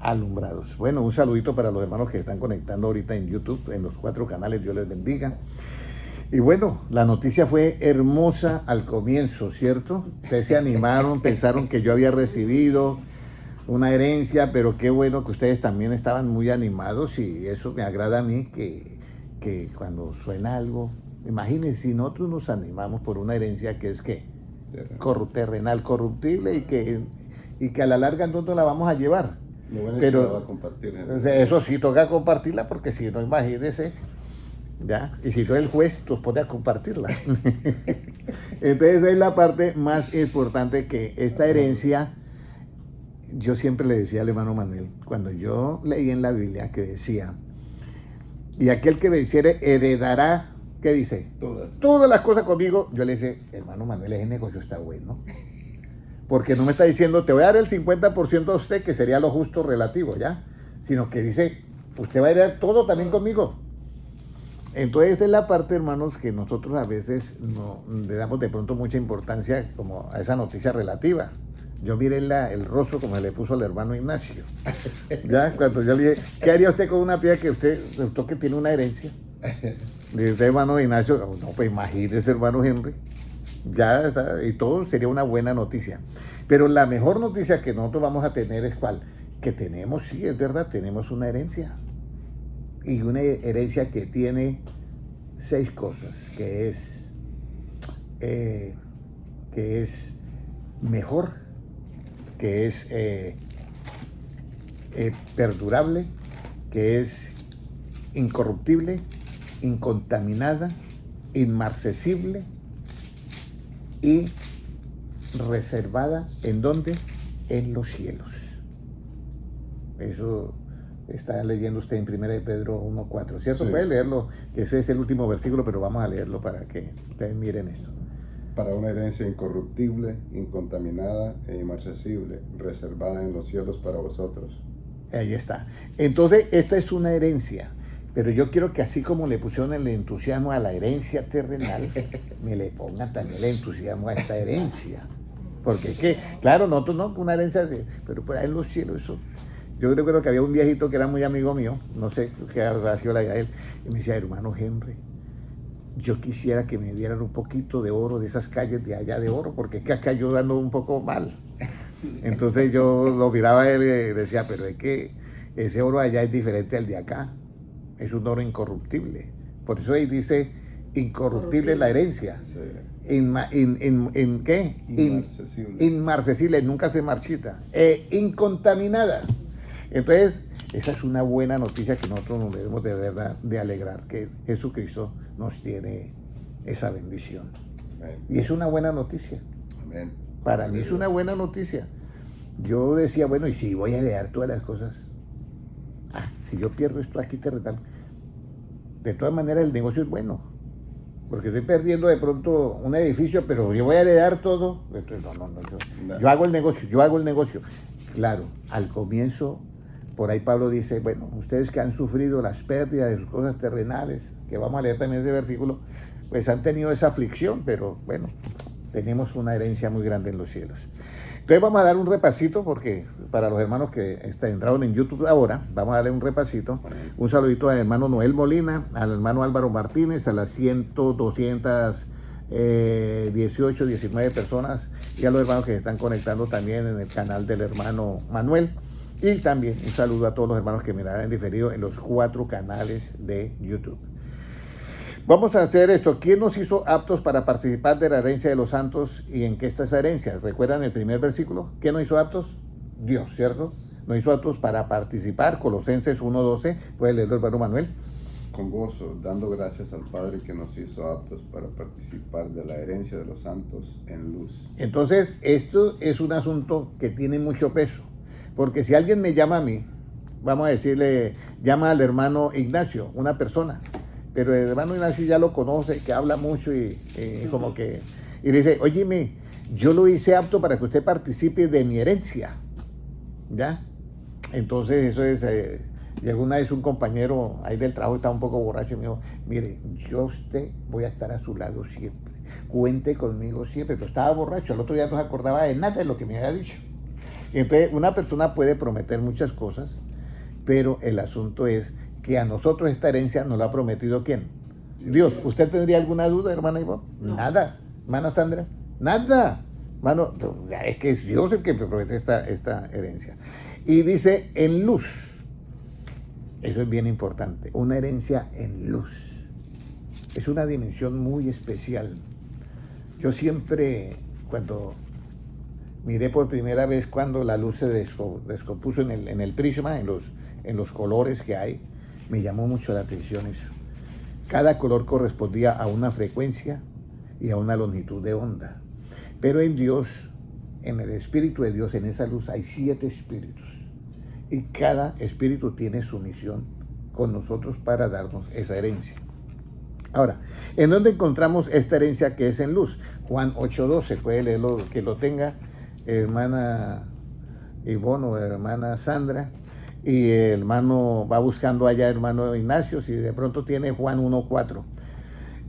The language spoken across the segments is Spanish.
alumbrados. Bueno, un saludito para los hermanos que están conectando ahorita en YouTube, en los 4 canales, Dios les bendiga. Y bueno, la noticia fue hermosa al comienzo, ¿cierto? Ustedes se animaron, pensaron que yo había recibido una herencia, pero qué bueno que ustedes también estaban muy animados y eso me agrada a mí, que cuando suena algo, imagínense, si nosotros nos animamos por una herencia que es que terrenal, corruptible y que a la larga no nos la vamos a llevar. Lo bueno es Pero que la va a compartir. eso sí, toca compartirla porque si no, imagínense, ¿ya? Y si no, el juez nos pone a compartirla. Entonces es la parte más importante, que esta herencia, yo siempre le decía al hermano Manuel, cuando yo leí en la Biblia que decía, y aquel que venciere heredará, ¿qué dice? Todas las cosas conmigo. Yo le dije, hermano Manuel, ese negocio está bueno. Porque no me está diciendo, te voy a dar el 50% a usted, que sería lo justo relativo, ¿ya? Sino que dice, usted va a heredar todo también conmigo. Entonces es la parte, hermanos, que nosotros a veces no le damos de pronto mucha importancia como a esa noticia relativa. Yo miré el rostro como se le puso al hermano Ignacio. Ya, cuando yo le dije, ¿qué haría usted con una piedra que usted que tiene una herencia? Le dije, hermano Ignacio, no, pues imagínese, hermano Henry. Ya está, y todo sería una buena noticia. Pero la mejor noticia que nosotros vamos a tener es ¿cuál? Que tenemos, sí, es verdad, tenemos una herencia. Y una herencia que tiene 6 cosas, que es mejor, que es perdurable, que es incorruptible, incontaminada, inmarcesible y reservada, ¿en dónde? En los cielos. Eso está leyendo usted en 1 Pedro 1:4, ¿cierto? Sí. Puede leerlo, ese es el último versículo, pero vamos a leerlo para que ustedes miren esto. Para una herencia incorruptible, incontaminada e inmarcesible, reservada en los cielos para vosotros. Ahí está. Entonces, esta es una herencia. Pero yo quiero que así como le pusieron el entusiasmo a la herencia terrenal, me le pongan también el entusiasmo a esta herencia. Porque es que, claro, nosotros no, una herencia, pero por ahí en los cielos, eso. Yo creo que había un viejito que era muy amigo mío, no sé qué ha sido la vida de él, y me decía, hermano Henry, yo quisiera que me dieran un poquito de oro de esas calles de allá de oro, porque es que acá yo ando un poco mal. Entonces yo lo miraba a él y decía, pero es que ese oro allá es diferente al de acá. Es un oro incorruptible. Por eso ahí dice incorruptible la herencia. Sí. ¿Qué? Inmarcesible. Inmarcesible, nunca se marchita. Incontaminada. Entonces, esa es una buena noticia que nosotros nos debemos de verdad de alegrar, que Jesucristo nos tiene esa bendición. Amén. Y es una buena noticia. Amén. Para mí es una buena noticia. Yo decía, bueno, ¿y si voy a heredar todas las cosas? Si yo pierdo esto aquí terrenal, de todas maneras el negocio es bueno, porque estoy perdiendo de pronto un edificio, pero yo voy a heredar todo. Entonces, yo hago el negocio. Claro, al comienzo, por ahí Pablo dice, bueno, ustedes que han sufrido las pérdidas de sus cosas terrenales, que vamos a leer también ese versículo, pues han tenido esa aflicción, pero bueno, tenemos una herencia muy grande en los cielos. Entonces vamos a dar un repasito, porque para los hermanos que entraron en YouTube ahora, vamos a darle un repasito. Un saludito al hermano Noel Molina, al hermano Álvaro Martínez, a las 218, 19 personas, y a los hermanos que se están conectando también en el canal del hermano Manuel. Y también un saludo a todos los hermanos que mirarán en diferido en los 4 canales de YouTube. Vamos a hacer esto. ¿Quién nos hizo aptos para participar de la herencia de los santos y en qué está esa herencia? ¿Recuerdan el primer versículo? ¿Quién nos hizo aptos? Dios, ¿cierto? Nos hizo aptos para participar. Colosenses 1:12. Puede leerlo el hermano Manuel. Con gozo, dando gracias al Padre que nos hizo aptos para participar de la herencia de los santos en luz. Entonces, esto es un asunto que tiene mucho peso. Porque si alguien me llama a mí, vamos a decirle, llama al hermano Ignacio, una persona, pero el hermano Ignacio ya lo conoce, que habla mucho y como que, y le dice, óyeme, yo lo hice apto para que usted participe de mi herencia, ¿ya? Entonces eso es, llegó una vez un compañero ahí del trabajo, estaba un poco borracho y me dijo, mire, yo usted voy a estar a su lado siempre, cuente conmigo siempre, pero estaba borracho, al otro día no se acordaba de nada de lo que me había dicho. Y entonces una persona puede prometer muchas cosas, pero el asunto es que a nosotros esta herencia nos la ha prometido ¿quién? Dios. ¿Usted tendría alguna duda, hermana Ivonne? No. Nada. Hermana Sandra, nada. Mano, es que es Dios el que promete esta herencia. Y dice en luz. Eso es bien importante. Una herencia en luz. Es una dimensión muy especial. Yo siempre, cuando miré por primera vez cuando la luz se descompuso en el prisma, en los colores que hay, me llamó mucho la atención eso. Cada color correspondía a una frecuencia y a una longitud de onda. Pero en Dios, en el Espíritu de Dios, en esa luz hay 7 espíritus. Y cada espíritu tiene su misión con nosotros para darnos esa herencia. Ahora, ¿en dónde encontramos esta herencia que es en luz? Juan 8:12, puede leerlo, que lo tenga hermana Ivonne o hermana Sandra, y el hermano va buscando allá, hermano Ignacio, si de pronto tiene Juan 1:4.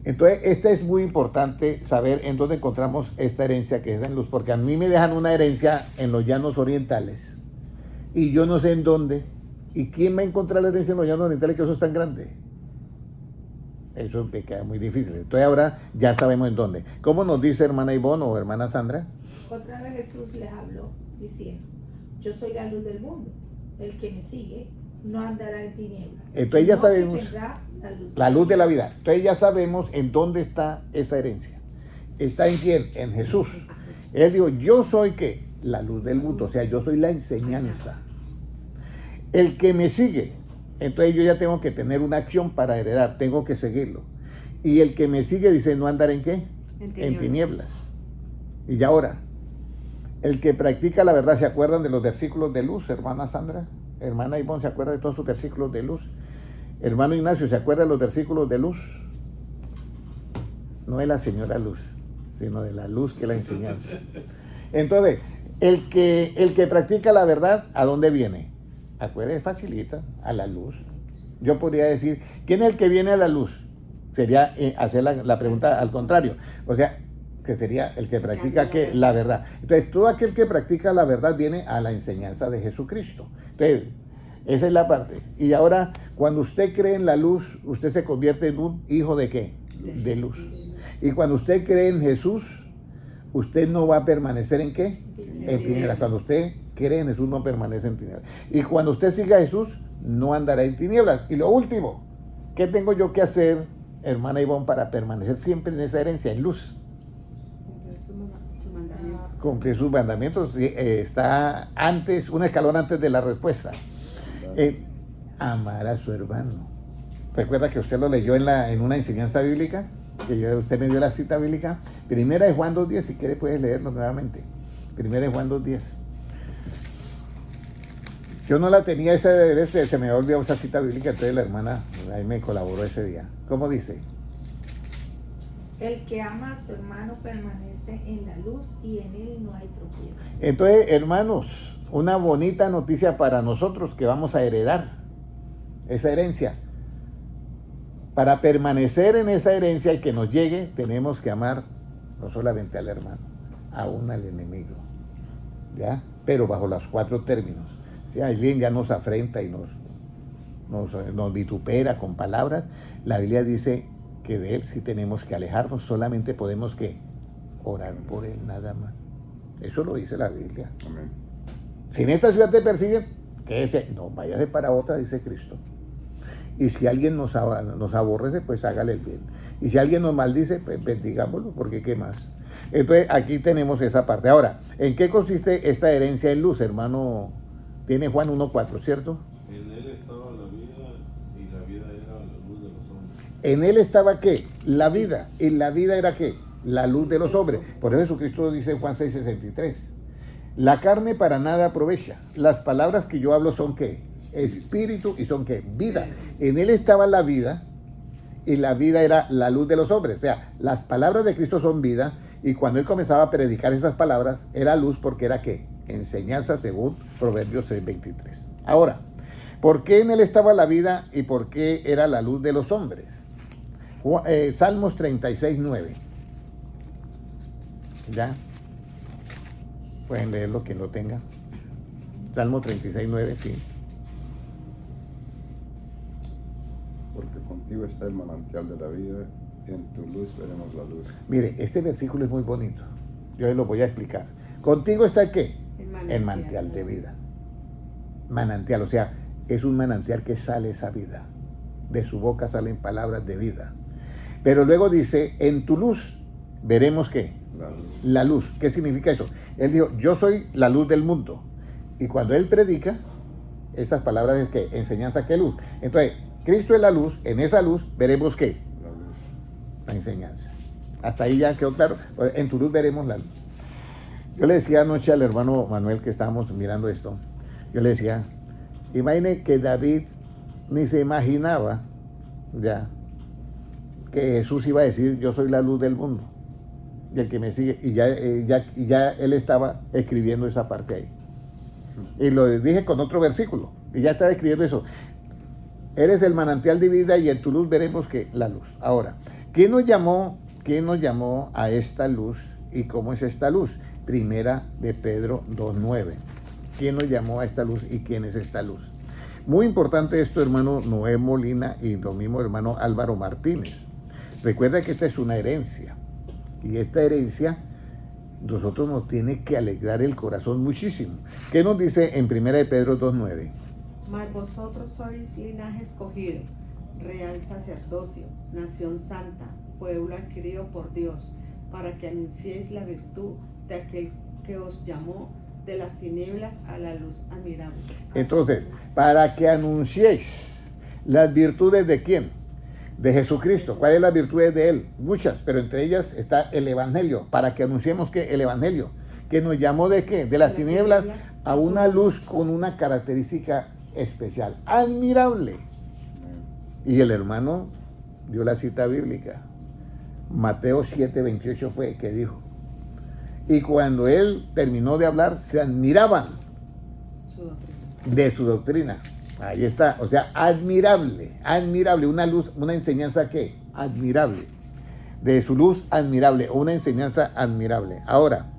Entonces, este es muy importante saber en dónde encontramos esta herencia que es en luz, porque a mí me dejan una herencia en los llanos orientales, y yo no sé en dónde, y quién va a encontrar la herencia en los llanos orientales, que eso es tan grande. Eso me queda muy difícil. Entonces ahora ya sabemos en dónde. ¿Cómo nos dice hermana Ivonne o hermana Sandra? Otra vez Jesús les habló diciendo, yo soy la luz del mundo, el que me sigue no andará en tinieblas. Entonces ya sino que sabemos tendrá la luz de la vida. Entonces ya sabemos en dónde está esa herencia. ¿Está en quién? En Jesús. Él dijo, yo soy ¿qué? La luz del mundo, o sea, yo soy la enseñanza. El que me sigue, entonces yo ya tengo que tener una acción para heredar, tengo que seguirlo. Y el que me sigue dice, ¿no andar en qué? En tinieblas. Y ya ahora, el que practica la verdad, ¿se acuerdan de los versículos de luz, hermana Sandra? Hermana Ivonne, ¿se acuerda de todos sus versículos de luz? Hermano Ignacio, ¿se acuerda de los versículos de luz? No de la señora luz, sino de la luz que es la enseñanza. Entonces, el que practica la verdad, ¿a dónde viene? Acuérdense, facilita, a la luz. Yo podría decir, ¿quién es el que viene a la luz? Sería hacer la pregunta al contrario. O sea, que sería el que practica ¿qué? La verdad. Entonces, todo aquel que practica la verdad viene a la enseñanza de Jesucristo. Entonces, esa es la parte. Y ahora, cuando usted cree en la luz, usted se convierte en un hijo de ¿qué? De luz. Y cuando usted cree en Jesús, usted no va a permanecer en ¿qué? En tinieblas. Cuando usted cree en Jesús, no permanece en tinieblas. Y cuando usted siga a Jesús, no andará en tinieblas. Y lo último, ¿qué tengo yo que hacer, hermana Ivonne, para permanecer siempre en esa herencia, en luz? Cumplir sus mandamientos. Está antes, un escalón antes de la respuesta. Amar a su hermano. Recuerda que usted lo leyó en una enseñanza bíblica, que usted me dio la cita bíblica. Primera de Juan 2:10, si quiere puedes leerlo nuevamente. Primera de Juan 2:10. Yo no la tenía, se me olvidó esa cita bíblica, entonces la hermana ahí me colaboró ese día. ¿Cómo dice? El que ama a su hermano permanece en la luz y en él no hay tropiezo. Entonces, hermanos, una bonita noticia para nosotros que vamos a heredar esa herencia. Para permanecer en esa herencia y que nos llegue, tenemos que amar no solamente al hermano, aún al enemigo. ¿Ya? Pero bajo los 4 términos. Si alguien ya nos afrenta y nos vitupera con palabras, la Biblia dice que de él sí tenemos que alejarnos, solamente podemos ¿qué? Orar por él, nada más. Eso lo dice la Biblia. Amén. Si en esta ciudad te persiguen, quédese, no, váyase para otra, dice Cristo. Y si alguien nos aborrece, pues hágale el bien. Y si alguien nos maldice, pues bendigámoslo, porque ¿qué más? Entonces, aquí tenemos esa parte. Ahora, ¿en qué consiste esta herencia en luz, hermano? Tiene Juan 1:4, ¿cierto? En él estaba la vida y la vida era la luz de los hombres. En él estaba ¿qué? La vida. Y la vida era ¿qué? La luz de los hombres. Por eso Jesucristo dice en Juan 6:63. La carne para nada aprovecha. Las palabras que yo hablo son ¿qué? Espíritu y son ¿qué? Vida. En él estaba la vida y la vida era la luz de los hombres. O sea, las palabras de Cristo son vida y cuando él comenzaba a predicar esas palabras era luz porque era ¿qué? Enseñanza según Proverbios 6:23. Ahora, ¿por qué en él estaba la vida y por qué era la luz de los hombres? Salmos 36:9. ¿Ya? Pueden leerlo quien lo tenga. Salmo 36:9, sí. Porque contigo está el manantial de la vida, en tu luz veremos la luz. Mire, este versículo es muy bonito. Yo lo voy a explicar. ¿Contigo está qué? El manantial de vida. Manantial, o sea, es un manantial que sale esa vida. De su boca salen palabras de vida. Pero luego dice, en tu luz veremos qué. La luz. La luz. ¿Qué significa eso? Él dijo, yo soy la luz del mundo. Y cuando él predica, esas palabras es que enseñanza, ¿qué luz? Entonces, Cristo es la luz, en esa luz veremos qué. La luz. La enseñanza. Hasta ahí ya quedó claro. En tu luz veremos la luz. Yo le decía anoche al hermano Manuel que estábamos mirando esto, yo le decía, imagine que David ni se imaginaba ya que Jesús iba a decir, yo soy la luz del mundo, y el que me sigue, y ya él estaba escribiendo esa parte ahí. Y lo dije con otro versículo, y ya estaba escribiendo eso. Eres el manantial de vida y en tu luz veremos que la luz. Ahora, ¿quién nos llamó a esta luz y cómo es esta luz? Primera de Pedro 2:9. ¿Quién nos llamó a esta luz y quién es esta luz? Muy importante esto, hermano Noé Molina y lo mismo hermano Álvaro Martínez. Recuerda que esta es una herencia y esta herencia nosotros nos tiene que alegrar el corazón muchísimo. ¿Qué nos dice en Primera de Pedro 2:9? Mas vosotros sois linaje escogido, real sacerdocio, nación santa, pueblo adquirido por Dios, para que anunciéis la virtud de aquel que os llamó de las tinieblas a la luz admirable. Entonces, para que anunciéis las virtudes de quién? De Jesucristo. ¿Cuáles son las virtudes de Él? Muchas, pero entre ellas está el Evangelio. Para que anunciemos que el Evangelio, que nos llamó de qué? De las tinieblas a una luz con una característica especial, admirable. Y el hermano dio la cita bíblica. Mateo 7:28 fue que dijo. Y cuando él terminó de hablar, se admiraban de su doctrina. Ahí está, o sea, admirable, una luz, una enseñanza que admirable. De su luz admirable, una enseñanza admirable. Ahora,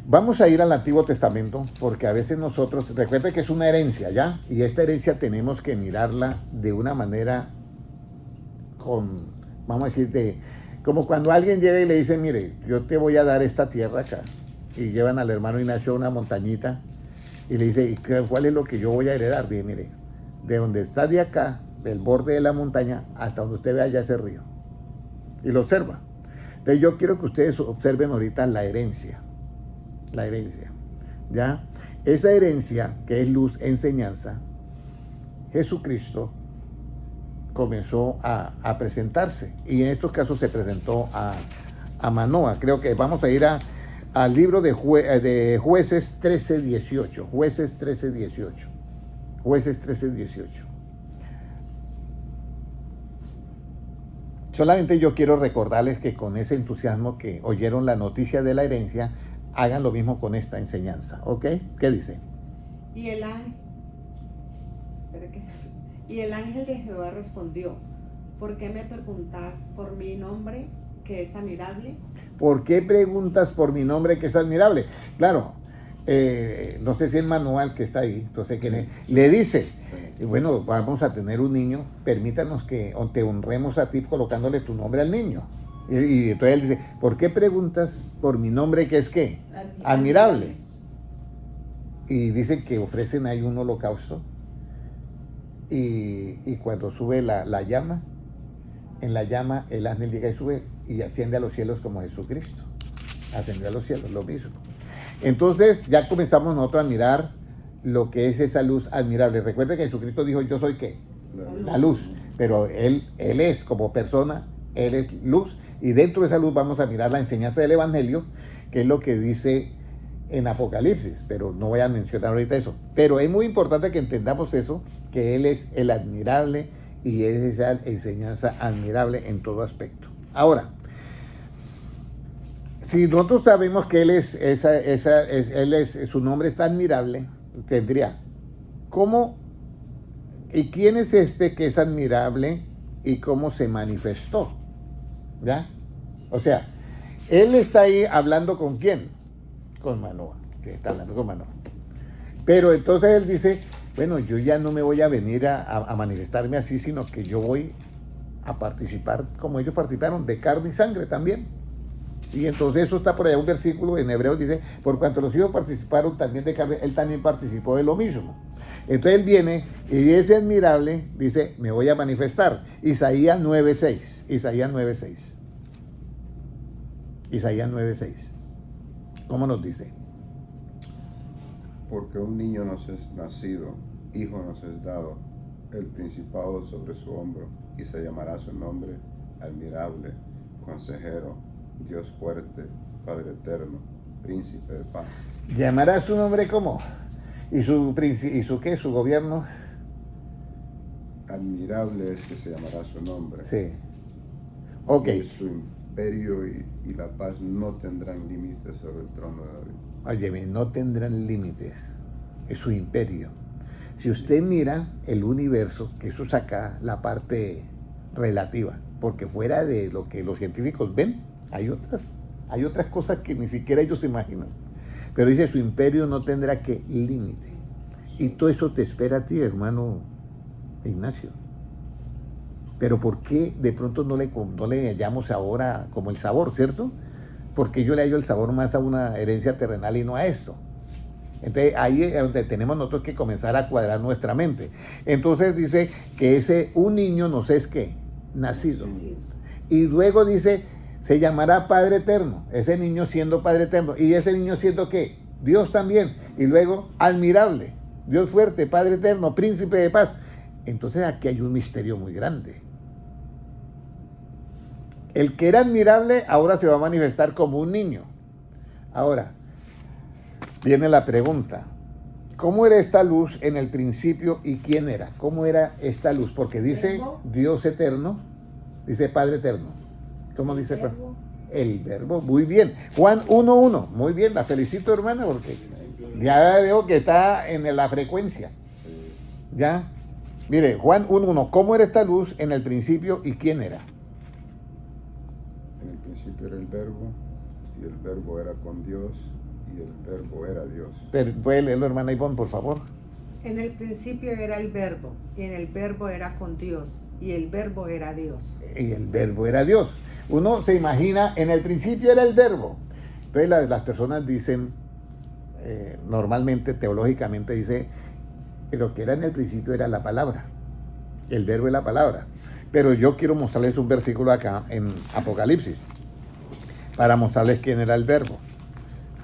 vamos a ir al Antiguo Testamento, porque a veces nosotros, recuerden que es una herencia, ¿ya? Y esta herencia tenemos que mirarla de una manera vamos a decir, como cuando alguien llega y le dice, mire, yo te voy a dar esta tierra acá. Y llevan al hermano Ignacio a una montañita y le dice, ¿y cuál es lo que yo voy a heredar? Dice, mire, de donde está de acá, del borde de la montaña, hasta donde usted vea ya ese río. Y lo observa. Entonces yo quiero que ustedes observen ahorita la herencia. La herencia, ¿ya? Esa herencia, que es luz, enseñanza, Jesucristo comenzó a presentarse, y en estos casos se presentó a Manoah. Creo que vamos a ir al libro de Jueces 13:18, Jueces 13:18, Jueces 13:18. Solamente yo quiero recordarles que con ese entusiasmo que oyeron la noticia de la herencia, hagan lo mismo con esta enseñanza, ¿ok? ¿Qué dice? Y el ángel de Jehová respondió, ¿por qué me preguntas por mi nombre que es admirable? ¿Por qué preguntas por mi nombre que es admirable? Claro, no sé si es Manuel que está ahí, entonces que le dice, bueno, vamos a tener un niño, permítanos que te honremos a ti colocándole tu nombre al niño. Y entonces él dice, ¿por qué preguntas por mi nombre que es qué? Admirable. Y dicen que ofrecen ahí un holocausto. Y cuando sube la llama, en la llama el ángel llega y sube y asciende a los cielos como Jesucristo. Ascendió a los cielos, lo mismo. Entonces ya comenzamos nosotros a mirar lo que es esa luz admirable. Recuerden que Jesucristo dijo, yo soy ¿qué? La luz. Pero él es como persona, él es luz. Y dentro de esa luz vamos a mirar la enseñanza del Evangelio, que es lo que dice en Apocalipsis, pero no voy a mencionar ahorita eso. Pero es muy importante que entendamos eso, que Él es el admirable y es esa enseñanza admirable en todo aspecto. Ahora, si nosotros sabemos que Él es, su nombre es admirable, tendría, ¿cómo y quién es este que es admirable y cómo se manifestó? ¿Ya? O sea, Él está ahí hablando con quién? Con Manoah, que está hablando con Manoah. Pero entonces él dice, bueno, yo ya no me voy a venir a manifestarme así, sino que yo voy a participar como ellos participaron, de carne y sangre también. Y entonces eso está por allá un versículo en Hebreos, dice, por cuanto los hijos participaron también de carne, él también participó de lo mismo. Entonces él viene y es admirable, dice, me voy a manifestar. Isaías 9:6. Isaías 9:6. Isaías 9:6. ¿Cómo nos dice? Porque un niño nos es nacido, hijo nos es dado, el principado sobre su hombro, y se llamará su nombre admirable, consejero, Dios fuerte, Padre eterno, príncipe de paz. ¿Llamará su nombre cómo? ¿Y su qué? ¿Su gobierno? Admirable es que se llamará su nombre. Sí. Ok. Y su imperio y la paz no tendrán límites sobre el trono de David. Óyeme, no tendrán límites. Es su imperio. Si usted mira el universo, que eso saca la parte relativa, porque fuera de lo que los científicos ven, hay otras cosas que ni siquiera ellos se imaginan. Pero dice, su imperio no tendrá que límite. Y todo eso te espera a ti, hermano Ignacio. Pero ¿por qué de pronto no le hallamos ahora como el sabor, cierto? Porque yo le hallo el sabor más a una herencia terrenal y no a esto. Entonces ahí es donde tenemos nosotros que comenzar a cuadrar nuestra mente. Entonces dice que un niño nos es ¿qué? Nacido. Y luego dice, se llamará Padre Eterno, ese niño siendo Padre Eterno. Y ese niño siendo ¿qué? Dios también. Y luego admirable, Dios fuerte, Padre Eterno, príncipe de paz. Entonces aquí hay un misterio muy grande. El que era admirable ahora se va a manifestar como un niño. Ahora, viene la pregunta. ¿Cómo era esta luz en el principio y quién era? ¿Cómo era esta luz? Porque dice Dios eterno, dice Padre eterno. ¿Cómo dice? El verbo, muy bien. Juan 1:1, muy bien, la felicito hermana porque ya veo que está en la frecuencia. ¿Ya? Mire, Juan 1:1, ¿cómo era esta luz en el principio y quién era? En el principio era el verbo, y el verbo era con Dios, y el verbo era Dios. ¿Puede leerlo, hermana Ivonne, por favor? En el principio era el verbo, y en el verbo era con Dios, y el verbo era Dios. Y el verbo era Dios. Uno se imagina, en el principio era el verbo. Entonces las personas dicen, normalmente, teológicamente dice, pero que era en el principio era la palabra. El verbo es la palabra. Pero yo quiero mostrarles un versículo acá en Apocalipsis, para mostrarles quién era el verbo.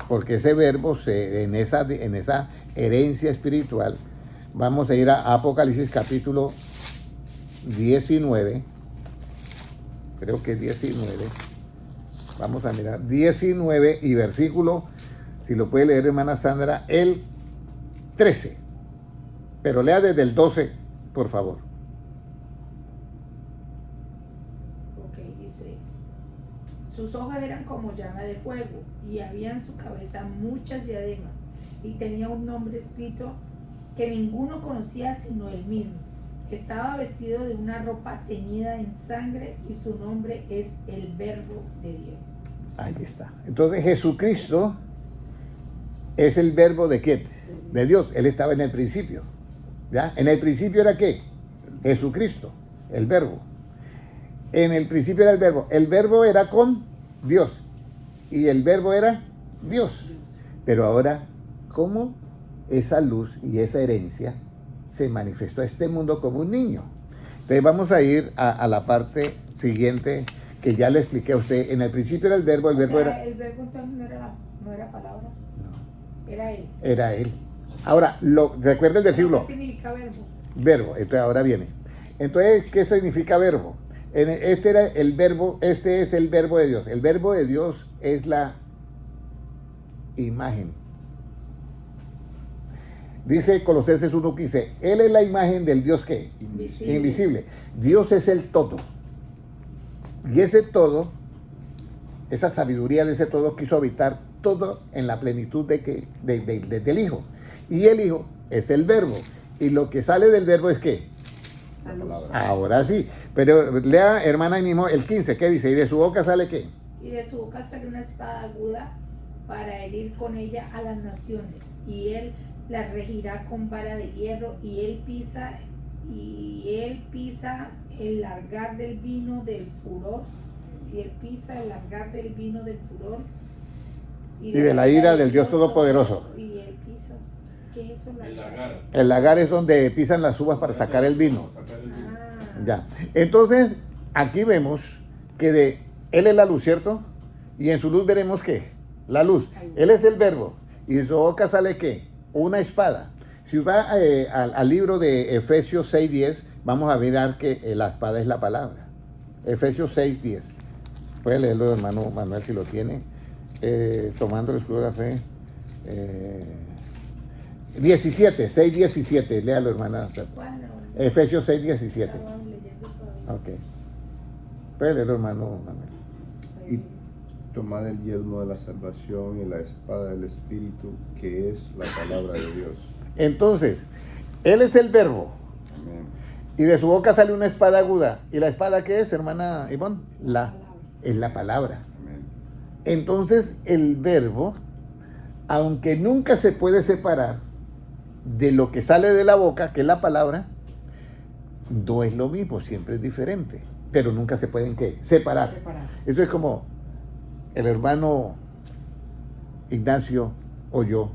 Porque ese verbo, en esa herencia espiritual, vamos a ir a Apocalipsis capítulo 19, creo que es 19, vamos a mirar, 19 y versículo, si lo puede leer hermana Sandra, el 13, pero lea desde el 12, por favor. Ok, dice, sus ojos eran como llama de fuego y había en su cabeza muchas diademas y tenía un nombre escrito que ninguno conocía sino él mismo. Estaba vestido de una ropa teñida en sangre y su nombre es el Verbo de Dios. Ahí está. Entonces Jesucristo es el verbo de ¿qué? De Dios. Él estaba en el principio. ¿Ya? En el principio era ¿qué? Jesucristo, el verbo. En el principio era el verbo. El verbo era con Dios. Y el verbo era Dios. Pero ahora, ¿cómo esa luz y esa herencia se manifestó a este mundo como un niño? Entonces vamos a ir a la parte siguiente que ya le expliqué a usted. En el principio era el verbo era... El verbo entonces no era palabra. No. Era él. Era él. Ahora, recuerda el versículo. ¿Qué significa verbo? Verbo, entonces ahora viene. Entonces, ¿qué significa verbo? Este era el verbo, este es el verbo de Dios. El verbo de Dios es la imagen. Dice Colosenses 1:15, Él es la imagen del Dios ¿qué? Invisible. Invisible. Dios es el todo. Y ese todo, esa sabiduría de ese todo quiso habitar todo en la plenitud del Hijo. Y el Hijo es el verbo. Y lo que sale del verbo es ¿qué? La palabra. Ahora sí. Pero lea, hermana, ahí mismo el 15, ¿qué dice? ¿Y de su boca sale qué? Y de su boca sale una espada aguda para herir con ella a las naciones. Y él la regirá con vara de hierro, y él pisa el lagar del vino del furor, y de la ira del Dios Todopoderoso. Y él pisa, ¿qué es eso? El lagar. El lagar es donde pisan las uvas para sacar el vino. Para sacar el vino. Ah, Ya. Entonces, aquí vemos que Él es la luz, ¿cierto? Y en su luz veremos ¿qué? La luz. Él es el verbo. Y de su boca sale ¿qué? Una espada. Si va al libro de Efesios 6:10, vamos a mirar que la espada es la palabra. Efesios 6:10. Puede leerlo, hermano Manuel, si lo tiene. Tomando el escudo de la fe. 6:17. Léalo, hermana. ¿cuál? Efesios 6:17. Estábamos leyendo todavía. Ok. Puede leerlo, hermano Manuel. Y tomad el yelmo de la salvación y la espada del Espíritu, que es la palabra de Dios. Entonces, Él es el verbo. Amén. Y de su boca sale una espada aguda. ¿Y la espada qué es, hermana Ivonne? Es la palabra. Amén. Entonces, el verbo, aunque nunca se puede separar de lo que sale de la boca, que es la palabra, no es lo mismo, siempre es diferente. Pero nunca se pueden ¿qué? Separar. Eso es como el hermano Ignacio o yo.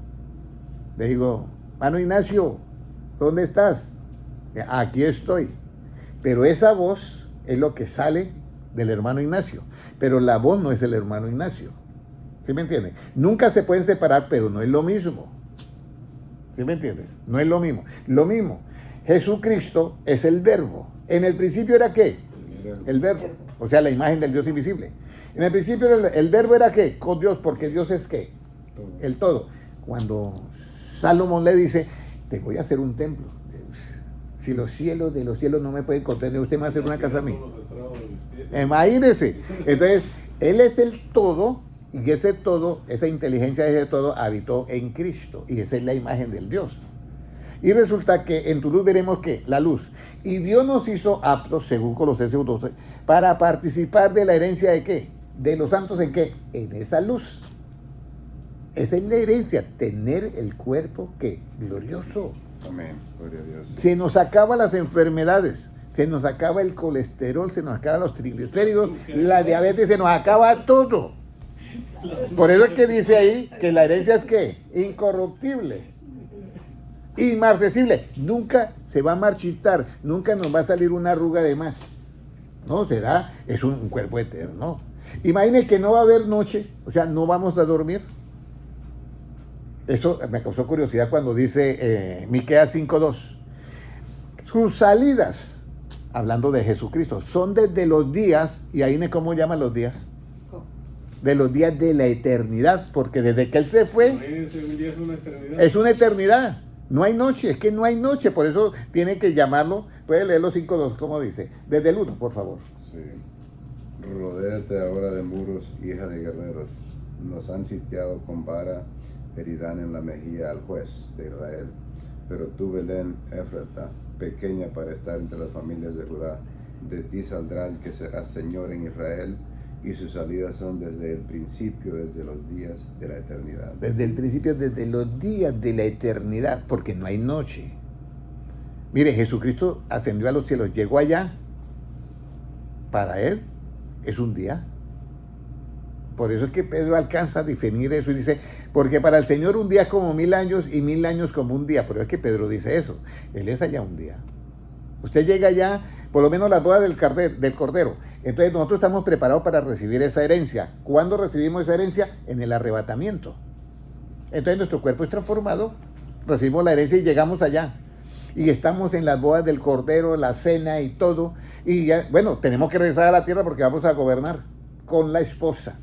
Le digo, hermano Ignacio, ¿dónde estás? Aquí estoy. Pero esa voz es lo que sale del hermano Ignacio. Pero la voz no es el hermano Ignacio. ¿Sí me entiende? Nunca se pueden separar, pero no es lo mismo. ¿Sí me entiende? No es lo mismo. Lo mismo. Jesucristo es el verbo. En el principio era ¿qué? El verbo. O sea, la imagen del Dios invisible. En el principio el verbo era ¿qué? Con Dios, porque Dios es ¿qué? Todo. El todo. Cuando Salomón le dice, te voy a hacer un templo. Si los cielos de los cielos no me pueden contener, usted me va a hacer una casa a mí. Son los estrados de mis pies. Imagínese. Entonces, Él es el todo, y ese todo, esa inteligencia de ese todo, habitó en Cristo. Y esa es la imagen del Dios. Y resulta que en tu luz veremos que la luz. Y Dios nos hizo aptos, según Colosenses 1:12, para participar de la herencia de ¿qué? De los santos en qué? En esa luz. Esa es la herencia, tener el cuerpo ¿qué? Glorioso. Amén. Gloria a Dios. Se nos acaban las enfermedades, se nos acaba el colesterol, se nos acaban los triglicéridos, la diabetes, se nos acaba todo. Por eso es que dice ahí que la herencia es ¿qué? Incorruptible, inmarcesible, nunca se va a marchitar, nunca nos va a salir una arruga de más. No, es un cuerpo eterno. Imagine que no va a haber noche, o sea, no vamos a dormir. Eso me causó curiosidad cuando dice Miqueas 5:2. Sus salidas, hablando de Jesucristo, son desde los días, y ahí ¿cómo llaman los días? De los días de la eternidad, porque desde que Él se fue, Imagínense, un día es una eternidad. es una eternidad. No hay noche, es que no hay noche, por eso tiene que llamarlo. Puede leer los 5:2, ¿cómo dice? Desde el 1, por favor. Sí. Rodéate ahora de muros, hija de guerreros. Nos han sitiado con vara, herirán en la mejilla al juez de Israel. Pero tú, Belén, Éfrata, pequeña para estar entre las familias de Judá, de ti saldrá el que será Señor en Israel, y sus salidas son desde el principio, desde los días de la eternidad. Desde el principio, desde los días de la eternidad, porque no hay noche. Mire, Jesucristo ascendió a los cielos, llegó allá. Para Él es un día. Por eso es que Pedro alcanza a definir eso y dice, porque para el Señor un día es como 1000 años y 1000 años como un día. Pero es que Pedro dice eso. Él es allá un día. Usted llega allá, por lo menos las bodas del Cordero. Entonces nosotros estamos preparados para recibir esa herencia. ¿Cuándo recibimos esa herencia? En el arrebatamiento. Entonces nuestro cuerpo es transformado, recibimos la herencia y llegamos allá. Y estamos en las bodas del Cordero, la cena y todo. Y ya, bueno, tenemos que regresar a la tierra porque vamos a gobernar con la esposa.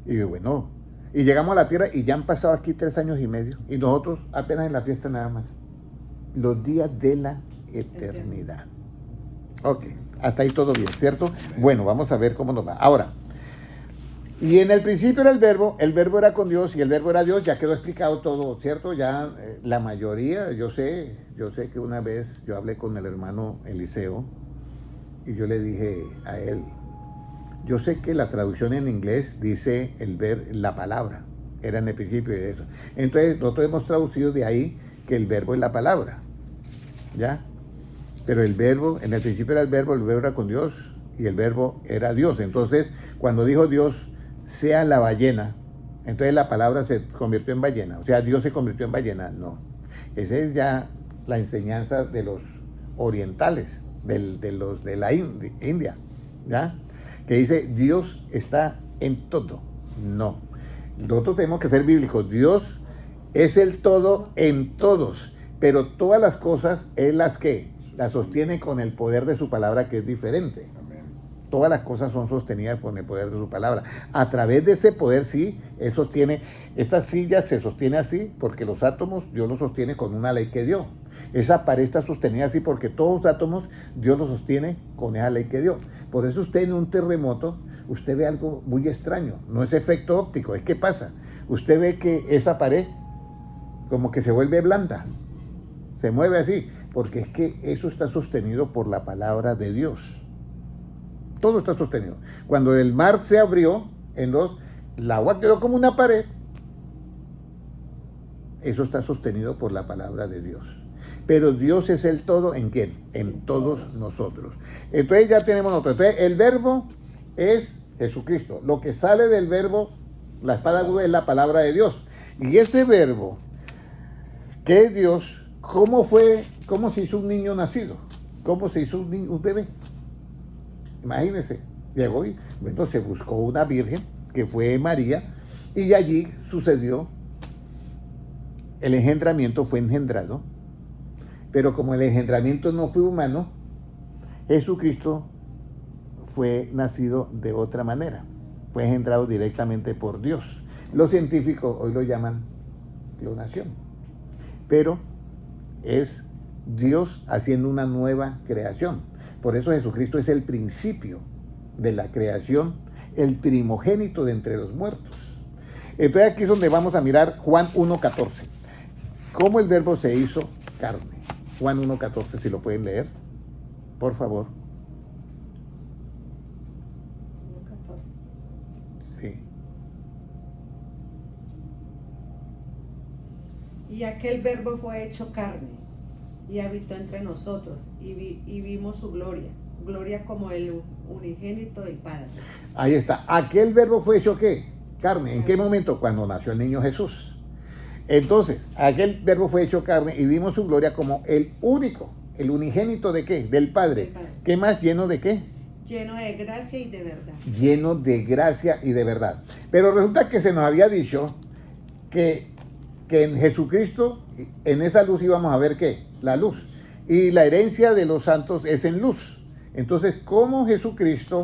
Y bueno, y llegamos a la tierra y ya han pasado aquí 3 años y medio. Y nosotros apenas en la fiesta nada más. Los días de la eternidad. Ok, hasta ahí todo bien, ¿cierto? Bueno, vamos a ver cómo nos va. Ahora, y en el principio era el verbo era con Dios y el verbo era Dios, ya quedó explicado todo, ¿cierto? Ya la mayoría, yo sé que una vez yo hablé con el hermano Eliseo y yo le dije a él, yo sé que la traducción en inglés dice la palabra, era en el principio de eso. Entonces nosotros hemos traducido de ahí que el verbo es la palabra, ¿ya? Pero el verbo, en el principio era el verbo era con Dios y el verbo era Dios. Entonces, cuando dijo Dios, sea la ballena, entonces la palabra se convirtió en ballena. O sea, Dios se convirtió en ballena. No. Esa es ya la enseñanza de los orientales, de los de la India, ¿ya? Que dice, Dios está en todo. No. Nosotros tenemos que ser bíblicos. Dios es el todo en todos, pero todas las cosas Él las sostiene con el poder de su palabra, que es diferente. Amén. Todas las cosas son sostenidas con el poder de su palabra. A través de ese poder, sí, Él sostiene. Esta silla se sostiene así porque los átomos Dios los sostiene con una ley que dio. Esa pared está sostenida así porque todos los átomos Dios los sostiene con esa ley que dio. Por eso usted en un terremoto, usted ve algo muy extraño. No es efecto óptico, es que pasa. Usted ve que esa pared como que se vuelve blanda. Se mueve así, porque es que eso está sostenido por la palabra de Dios. Todo está sostenido. Cuando el mar se abrió en dos, el agua quedó como una pared. Eso está sostenido por la palabra de Dios. Pero Dios es el todo, ¿en quién? En todos nosotros. Entonces ya tenemos nosotros. Entonces el verbo es Jesucristo. Lo que sale del verbo, la espada aguda, es la palabra de Dios. Y ese verbo, que es Dios, ¿cómo se hizo un niño nacido? ¿Cómo se hizo un bebé? Imagínense, llegó y bueno, se buscó una virgen, que fue María, y allí sucedió, el engendramiento fue engendrado, pero como el engendramiento no fue humano, Jesucristo fue nacido de otra manera, fue engendrado directamente por Dios. Los científicos hoy lo llaman clonación, pero es Dios haciendo una nueva creación. Por eso Jesucristo es el principio de la creación, el primogénito de entre los muertos. Entonces aquí es donde vamos a mirar Juan 1:14. ¿Cómo el verbo se hizo carne? Juan 1:14, si lo pueden leer, por favor. 1:14. Sí. Y aquel verbo fue hecho carne y habitó entre nosotros y vimos su gloria, gloria como el unigénito del Padre. Ahí está. Aquel verbo fue hecho ¿qué? Carne. ¿En qué momento? Cuando nació el niño Jesús. Entonces, aquel verbo fue hecho carne y vimos su gloria como el único, el unigénito ¿de qué? Del Padre. Del Padre. ¿Qué más? ¿Lleno de qué? Lleno de gracia y de verdad. Lleno de gracia y de verdad. Pero resulta que se nos había dicho que en Jesucristo, en esa luz íbamos a ver ¿qué? La luz. Y la herencia de los santos es en luz. Entonces, ¿cómo Jesucristo,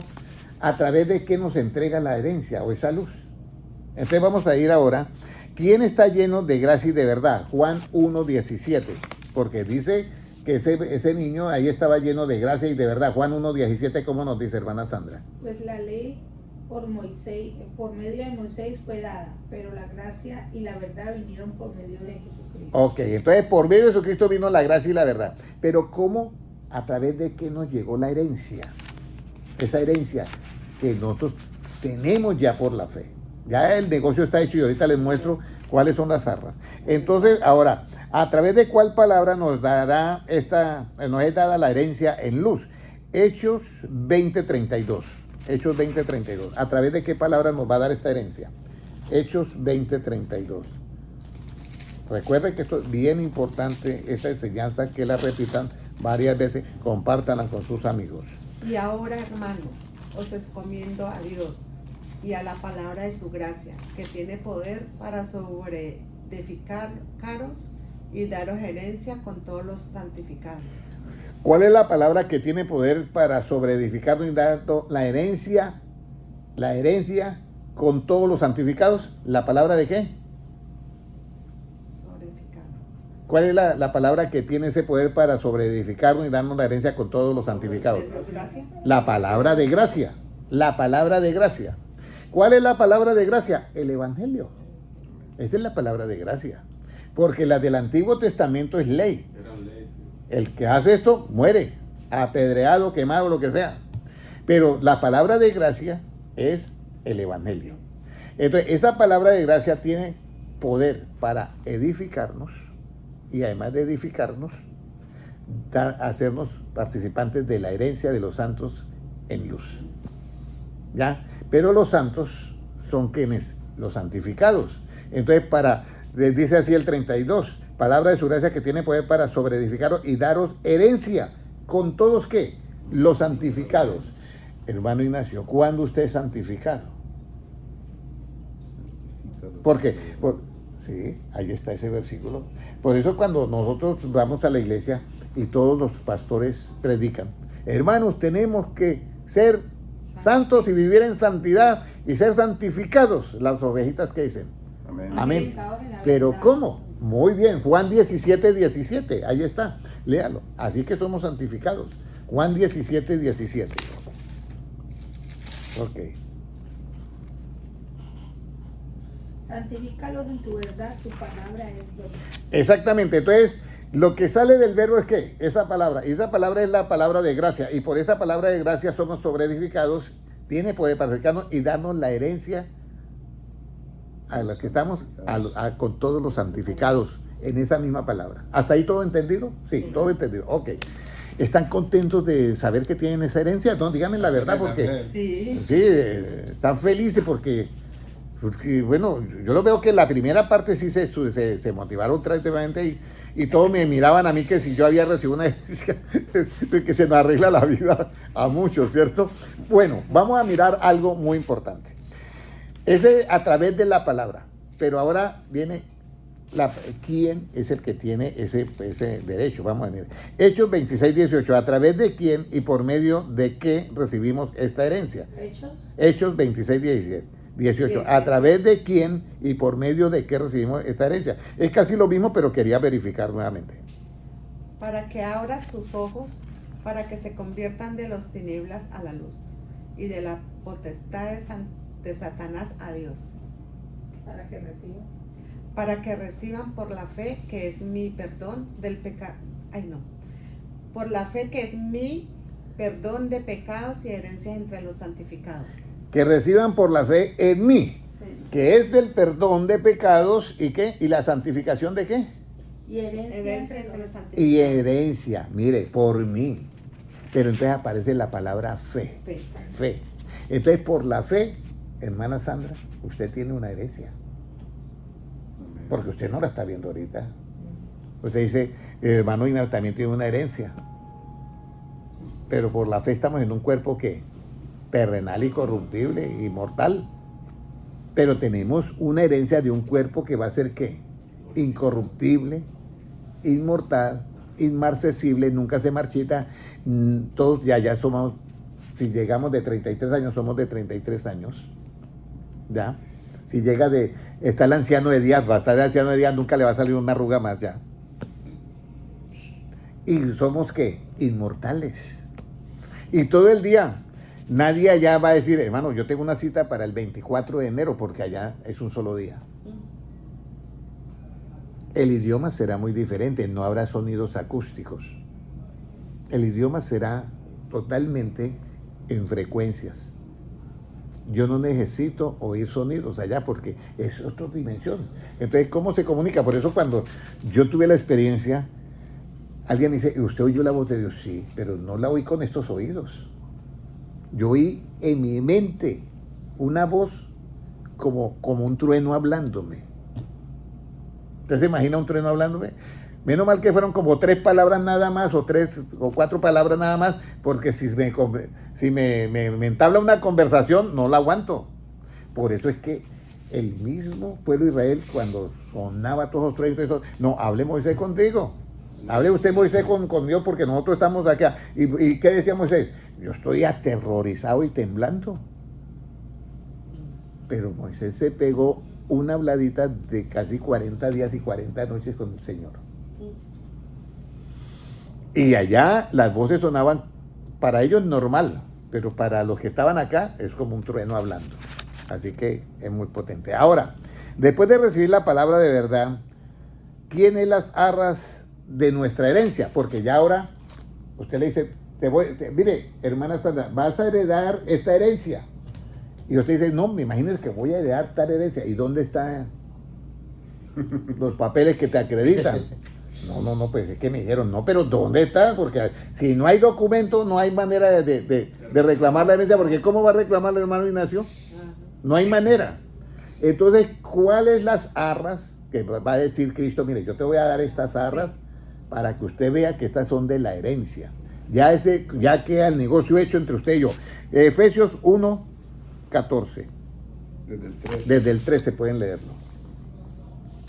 a través de qué nos entrega la herencia o esa luz? Entonces vamos a ir ahora. ¿Quién está lleno de gracia y de verdad? Juan 1:17. Porque dice que ese niño ahí estaba lleno de gracia y de verdad. Juan 1:17, ¿cómo nos dice, hermana Sandra? Pues la ley por medio de Moisés fue dada, pero la gracia y la verdad vinieron por medio de Jesucristo. Ok, entonces por medio de Jesucristo vino la gracia y la verdad. Pero ¿cómo? A través de qué nos llegó la herencia. Esa herencia que nosotros tenemos ya por la fe. Ya el negocio está hecho y ahorita les muestro cuáles son las arras. Entonces, ahora, ¿a través de cuál palabra nos es dada la herencia en luz? Hechos 20:32. Hechos 20:32. ¿A través de qué palabra nos va a dar esta herencia? Hechos 20:32. Recuerden que esto es bien importante, esta enseñanza, que la repitan varias veces, compártanla con sus amigos. Y ahora, hermanos, os encomiendo a Dios y a la palabra de su gracia, que tiene poder para sobreedificaros y daros herencia con todos los santificados. ¿Cuál es la palabra que tiene poder para sobreedificarnos y dar la herencia? La herencia con todos los santificados. ¿La palabra de qué? Sobreedificado. ¿Cuál es la palabra que tiene ese poder para sobreedificarnos y darnos la herencia con todos los santificados? ¿Es gracia? La palabra de gracia. La palabra de gracia. ¿Cuál es la palabra de gracia? El Evangelio. Esa es la palabra de gracia. Porque la del Antiguo Testamento es ley. Era ley. El que hace esto muere, apedreado, quemado, lo que sea. Pero la palabra de gracia es el Evangelio. Entonces, esa palabra de gracia tiene poder para edificarnos y además de edificarnos, hacernos participantes de la herencia de los santos en luz. ¿Ya? Pero los santos son quienes, los santificados. Entonces, les dice así el 32, palabra de su gracia que tiene poder para sobreedificaros y daros herencia con todos ¿qué? Los santificados. Hermano Ignacio, ¿cuándo usted es santificado? ¿Por qué? Sí, ahí está ese versículo. Por eso cuando nosotros vamos a la iglesia y todos los pastores predican, hermanos, tenemos que ser santos y vivir en santidad y ser santificados, las ovejitas que dicen. Amén. Amén. Pero ¿cómo? Muy bien, Juan 17:17, ahí está, léalo. Así que somos santificados. Juan 17:17. Ok. Santifícalos en tu verdad, tu palabra es verdad. Exactamente, entonces lo que sale del verbo es ¿qué? Esa palabra, y esa palabra es la palabra de gracia, y por esa palabra de gracia somos sobreedificados, tiene poder para edificarnos y darnos la herencia a los que estamos, con todos los santificados en esa misma palabra. ¿Hasta ahí todo entendido? Sí, todo entendido, ok. ¿Están contentos de saber que tienen esa herencia? No, díganme la verdad, porque Sí. sí, están felices porque, bueno, yo lo veo que la primera parte sí se motivaron tremendamente y todos me miraban a mí que si yo había recibido una herencia, que se nos arregla la vida a muchos, ¿cierto? Bueno, vamos a mirar algo muy importante. Es a través de la palabra, pero ahora viene quién es el que tiene ese derecho. Vamos a ver. Hechos 26:18, a través de quién y por medio de qué recibimos esta herencia. Hechos 26:18, a través de quién y por medio de qué recibimos esta herencia. Es casi lo mismo, pero quería verificar nuevamente. Para que abra sus ojos, para que se conviertan de las tinieblas a la luz y de la potestad de Satanás a Dios. Para que reciban por la fe que es mi perdón del pecado. Por la fe que es mi perdón de pecados y herencias entre los santificados. Que reciban por la fe en mí, que es del perdón de pecados y qué, y la santificación de qué. Y herencia entre los santificados. Y herencia, mire, por mí. Pero entonces aparece la palabra fe. Fe. Entonces, por la fe, hermana Sandra, usted tiene una herencia. Porque usted no la está viendo ahorita. Usted dice, el hermano Ignacio también tiene una herencia. Pero por la fe estamos en un cuerpo que terrenal y corruptible y mortal. Pero tenemos una herencia de un cuerpo que va a ser ¿qué? Incorruptible, inmortal, inmarcesible, nunca se marchita. Todos ya somos, si llegamos de 33 años, somos de 33 años. ¿Ya? Si llega está el anciano de días, va a estar el anciano de días, nunca le va a salir una arruga más ya. Y somos ¿qué? Inmortales. Y todo el día, nadie allá va a decir, hermano, yo tengo una cita para el 24 de enero, porque allá es un solo día. El idioma será muy diferente, no habrá sonidos acústicos. El idioma será totalmente en frecuencias. Yo no necesito oír sonidos allá porque es otra dimensión. Entonces, ¿cómo se comunica? Por eso cuando yo tuve la experiencia, alguien dice, ¿usted oyó la voz de Dios? Sí, pero no la oí con estos oídos. Yo oí en mi mente una voz como un trueno hablándome. ¿Usted se imagina un trueno hablándome? Menos mal que fueron como 3 palabras nada más, o 3 o 4 palabras nada más, porque si me entabla una conversación, no la aguanto. Por eso es que el mismo pueblo de Israel, cuando sonaba todos los truenos, no, hable Moisés contigo. Hable usted, Moisés, con Dios, porque nosotros estamos acá. ¿Y qué decía Moisés? Yo estoy aterrorizado y temblando. Pero Moisés se pegó una habladita de casi 40 días y 40 noches con el Señor. Y allá las voces sonaban, para ellos normal, pero para los que estaban acá es como un trueno hablando. Así que es muy potente. Ahora, después de recibir la palabra de verdad, ¿quién es las arras de nuestra herencia? Porque ya ahora usted le dice, mire, hermana Sandra, vas a heredar esta herencia. Y usted dice, no, me imagino que voy a heredar tal herencia. ¿Y dónde están los papeles que te acreditan? No, pues es que me dijeron, no, pero ¿dónde está? Porque si no hay documento, no hay manera de reclamar la herencia, porque ¿cómo va a reclamar el hermano Ignacio? No hay manera. Entonces, ¿cuáles las arras que va a decir Cristo? Mire, yo te voy a dar estas arras para que usted vea que estas son de la herencia. Ya queda el negocio hecho entre usted y yo. Efesios 1, 14. Desde el 3. Desde el 13 pueden leerlo.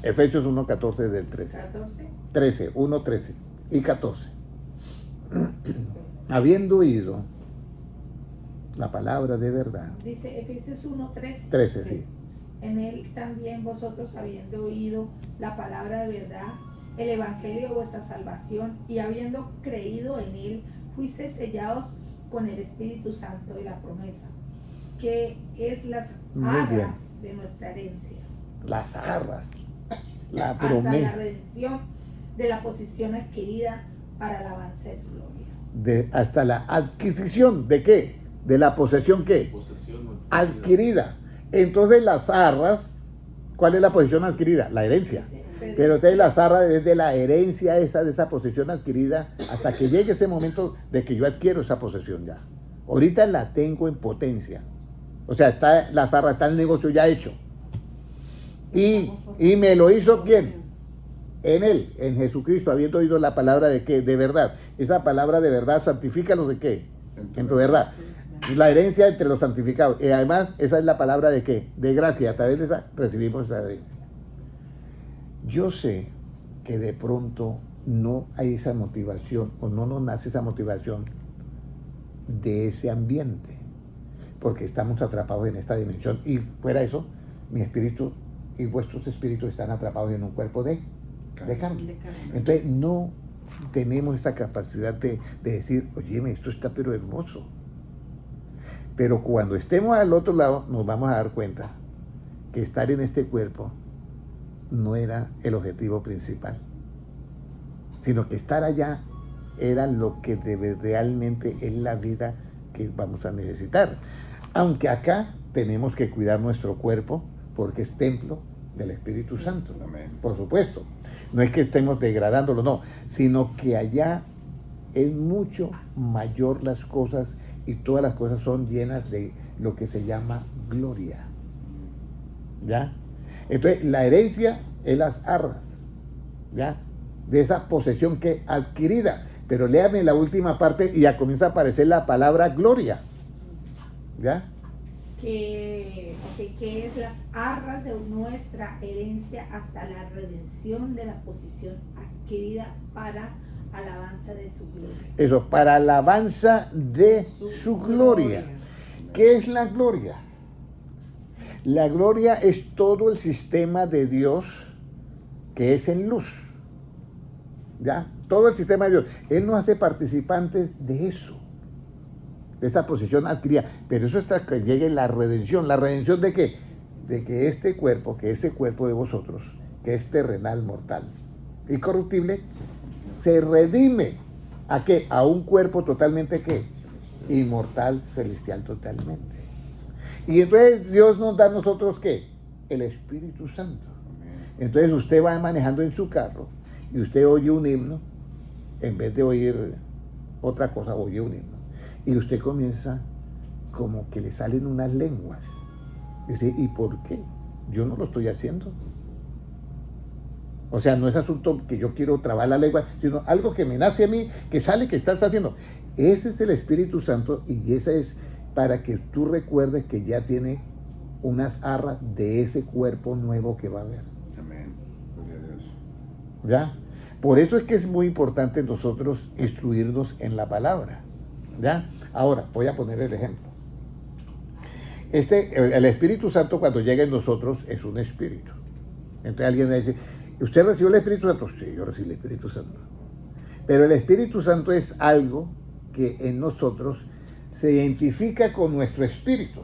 Efesios 1, 14 desde el 13. 14. 13, 1, 13 y 14. Habiendo oído la palabra de verdad. Dice Efesios 1, 13. 13, sí. En él también vosotros, habiendo oído la palabra de verdad, el evangelio de vuestra salvación, y habiendo creído en él, fuisteis sellados con el Espíritu Santo de la promesa, que es las Muy bien. arras de nuestra herencia, Las arras, la hasta la promesa, redención de la posición adquirida para alabanza de su gloria. hasta la adquisición de qué, de la posesión qué, Posesión adquirida. Entonces las arras, ¿cuál es la posesión adquirida? La herencia. Pero entonces las arras es de la herencia esa, de esa posesión adquirida, hasta que llegue ese momento de que yo adquiero esa posesión ya. Ahorita la tengo en potencia. O sea, la zarra, está el negocio ya hecho. Y me lo hizo ¿quién? En él, en Jesucristo, habiendo oído la palabra de qué, de verdad. Esa palabra de verdad santifica los de qué, en tu verdad. La herencia entre los santificados. Y además, esa es la palabra de qué, de gracia. A través de esa recibimos esa herencia. Yo sé que de pronto no hay esa motivación, o no nos nace esa motivación de ese ambiente, porque estamos atrapados en esta dimensión, y fuera de eso, mi espíritu y vuestros espíritus están atrapados en un cuerpo de carne. Entonces no tenemos esa capacidad de decir, oye, esto está pero hermoso. Pero cuando estemos al otro lado, nos vamos a dar cuenta que estar en este cuerpo no era el objetivo principal, sino que estar allá era lo que realmente es la vida que vamos a necesitar. Aunque acá tenemos que cuidar nuestro cuerpo porque es templo del Espíritu Santo. Amén. Por supuesto. No es que estemos degradándolo, no, sino que allá es mucho mayor las cosas, y todas las cosas son llenas de lo que se llama gloria. ¿Ya? Entonces, la herencia es las arras, ¿ya? De esa posesión que adquirida. Pero léame la última parte y ya comienza a aparecer la palabra gloria. ¿Ya? Que es las arras de nuestra herencia hasta la redención de la posición adquirida para alabanza de su gloria. Eso, para alabanza de su gloria. ¿Qué es la gloria? La gloria es todo el sistema de Dios que es en luz. ¿Ya? Todo el sistema de Dios. Él nos hace participantes de eso, de esa posición adquirida. Pero eso hasta que llegue la redención. ¿La redención de qué? De que este cuerpo, que ese cuerpo de vosotros, que es terrenal, mortal y corruptible, se redime. ¿A qué? A un cuerpo totalmente ¿qué? Inmortal, celestial totalmente. Y entonces Dios nos da a nosotros ¿qué? El Espíritu Santo. Entonces usted va manejando en su carro y usted oye un himno, en vez de oír otra cosa, oye un himno. Y usted comienza como que le salen unas lenguas. Y usted, ¿y por qué? Yo no lo estoy haciendo. O sea, no es asunto que yo quiero trabar la lengua, sino algo que me nace a mí, que sale, que estás haciendo. Ese es el Espíritu Santo, y esa es para que tú recuerdes que ya tiene unas arras de ese cuerpo nuevo que va a haber. Amén. Gloria a Dios. ¿Ya? Por eso es que es muy importante nosotros instruirnos en la palabra. ¿Ya? Ahora, voy a poner el ejemplo. El Espíritu Santo, cuando llega en nosotros, es un espíritu. Entonces alguien me dice, ¿usted recibió el Espíritu Santo? Sí, yo recibí el Espíritu Santo. Pero el Espíritu Santo es algo que en nosotros se identifica con nuestro espíritu.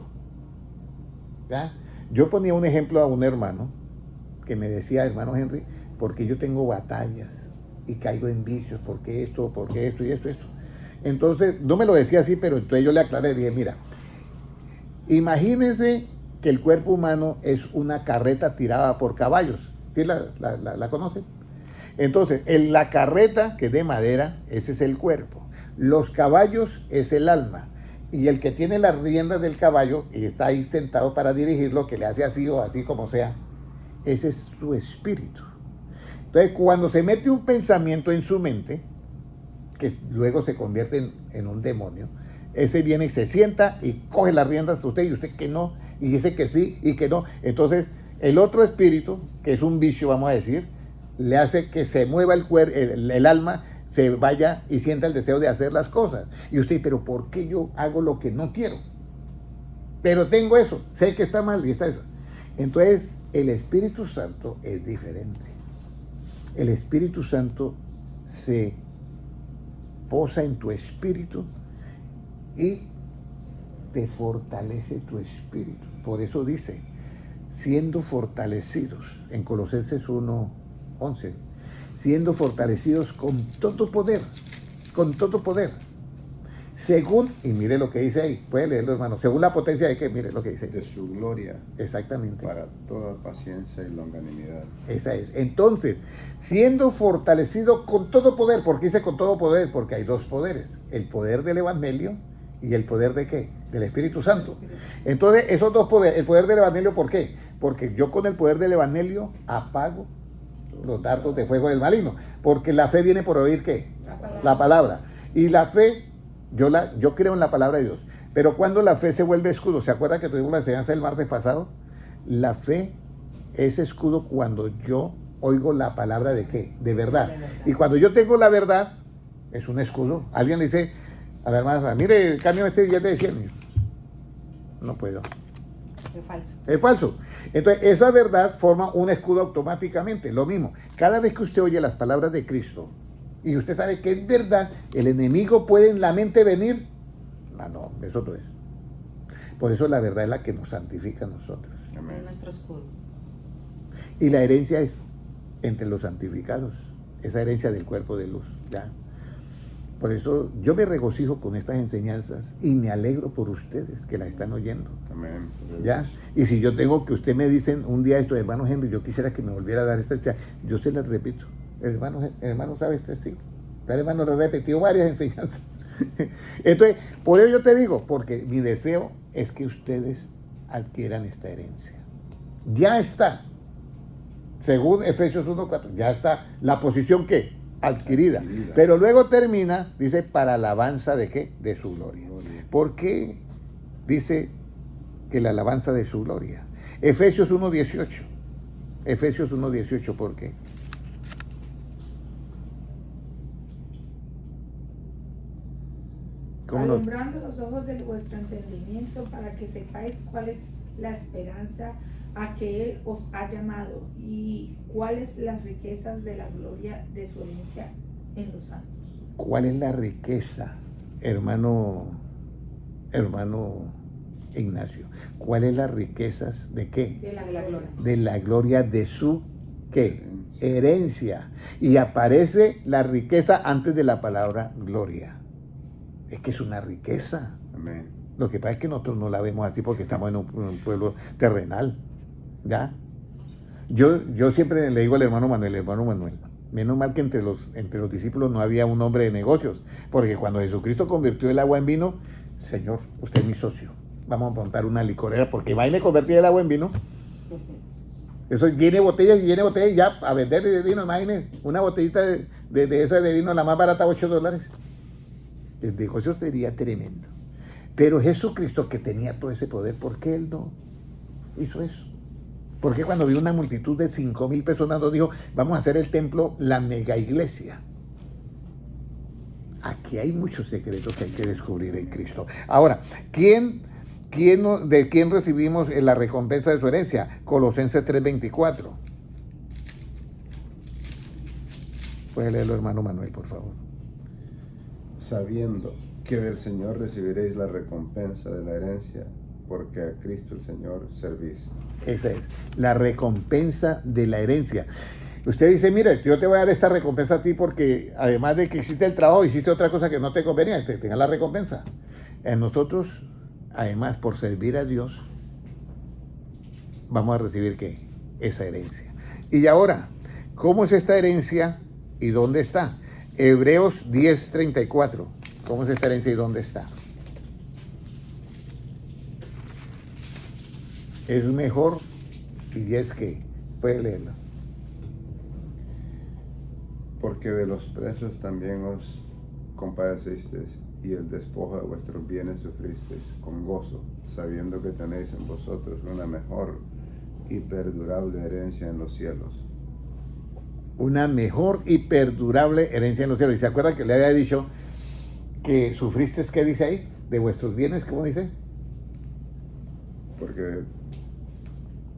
¿Ya? Yo ponía un ejemplo a un hermano que me decía, hermano Henry, porque yo tengo batallas y caigo en vicios, porque esto y esto. Entonces, no me lo decía así, pero entonces yo le aclaré y dije, mira, Imagínense que el cuerpo humano es una carreta tirada por caballos. ¿Sí la conocen? Entonces, la carreta, que es de madera, ese es el cuerpo. Los caballos es el alma. Y el que tiene las riendas del caballo y está ahí sentado para dirigirlo, que le hace así o así como sea, ese es su espíritu. Entonces, cuando se mete un pensamiento en su mente, que luego se convierte en un demonio, ese viene y se sienta y coge las riendas de usted y usted que no, y dice que sí y que no. Entonces, el otro espíritu, que es un vicio, vamos a decir, le hace que se mueva el alma, se vaya y sienta el deseo de hacer las cosas. Y usted, pero ¿por qué yo hago lo que no quiero? Pero tengo eso, sé que está mal y está eso. Entonces, el Espíritu Santo es diferente. El Espíritu Santo se posa en tu espíritu y te fortalece tu espíritu. Por eso dice, siendo fortalecidos, en Colosenses 1:11, siendo fortalecidos con todo poder, según, y mire lo que dice ahí, puede leerlo, hermano, según la potencia de que, mire lo que dice. De su gloria. Exactamente. Para toda paciencia y longanimidad. Esa es. Entonces, siendo fortalecido con todo poder, ¿por qué dice con todo poder? Porque hay dos poderes, el poder del Evangelio y el poder de ¿qué? Del Espíritu Santo. Entonces, esos dos poderes, el poder del Evangelio, ¿por qué? Porque yo con el poder del Evangelio apago los dardos de fuego del maligno, porque la fe viene por oír ¿qué? La palabra. Y la fe, yo creo en la palabra de Dios, pero cuando la fe se vuelve escudo, ¿se acuerdan que tuvimos la enseñanza el martes pasado? La fe es escudo cuando yo oigo la palabra de ¿qué? De verdad. Y cuando yo tengo la verdad, es un escudo. Alguien le dice a la hermana, mire, cámbiame este billete de 100. No puedo. Es falso. Es falso. Entonces, esa verdad forma un escudo automáticamente. Lo mismo, cada vez que usted oye las palabras de Cristo y usted sabe que es verdad, el enemigo puede en la mente venir. No, eso no es. Por eso la verdad es la que nos santifica a nosotros. Amén. Es nuestro escudo. Y la herencia es entre los santificados, esa herencia del cuerpo de luz. ¿Ya? Por eso yo me regocijo con estas enseñanzas y me alegro por ustedes que la están oyendo. Amén. ¿Ya? Y si yo tengo que usted me dicen un día esto, hermano Henry, yo quisiera que me volviera a dar esta enseñanza, yo se las repito. El hermano sabe este estilo. El hermano lo ha repetido varias enseñanzas. Entonces, por ello yo te digo, porque mi deseo es que ustedes adquieran esta herencia. Ya está. Según Efesios 1:4, ya está la posición que adquirida. Pero luego termina, dice, para alabanza de ¿qué? De su gloria. ¿Por qué dice que la alabanza de su gloria? Efesios 1:18. Efesios 1:18, ¿por qué? ¿Cómo no? Alumbrando los ojos de vuestro entendimiento para que sepáis cuál es la esperanza a que Él os ha llamado y cuáles las riquezas de la gloria de su herencia en los santos. ¿Cuál es la riqueza, hermano Ignacio? ¿Cuál es las riquezas de qué? De la gloria. De la gloria de su ¿qué? Herencia. Y aparece la riqueza antes de la palabra gloria. Es que es una riqueza. Amén. Lo que pasa es que nosotros no la vemos así porque estamos en un pueblo terrenal. ¿Ya? Yo siempre le digo al hermano Manuel, menos mal que entre los discípulos no había un hombre de negocios, porque cuando Jesucristo convirtió el agua en vino, Señor, usted es mi socio, vamos a montar una licorera, porque va y me convertía el agua en vino. Eso llene botellas y ya a vender de vino, imagínense, una botellita de esa de vino, la más barata, $8. El negocio sería tremendo. Pero Jesucristo, que tenía todo ese poder, ¿por qué Él no hizo eso? ¿Por qué cuando vio una multitud de 5,000 personas no dijo, vamos a hacer el templo, la mega iglesia? Aquí hay muchos secretos que hay que descubrir en Cristo. Ahora, ¿de quién recibimos la recompensa de su herencia? Colosenses 3:24. Puede leerlo, hermano Manuel, por favor. Sabiendo que del Señor recibiréis la recompensa de la herencia, porque a Cristo el Señor servís. Esa es, la recompensa de la herencia. Usted dice, mire, yo te voy a dar esta recompensa a ti porque además de que hiciste el trabajo, hiciste otra cosa que no te convenía, te tenga la recompensa. En nosotros además por servir a Dios, vamos a recibir ¿qué? Esa herencia. Y ahora, ¿cómo es esta herencia y dónde está? Hebreos 10:34. ¿Cómo es esta herencia y dónde está? Es mejor, y es que, puede leerlo. Porque de los presos también os compadecisteis, y el despojo de vuestros bienes sufristeis con gozo, sabiendo que tenéis en vosotros una mejor y perdurable herencia en los cielos. Una mejor y perdurable herencia en los cielos. ¿Y se acuerda que le había dicho que sufriste, qué dice ahí? De vuestros bienes, ¿cómo dice? Porque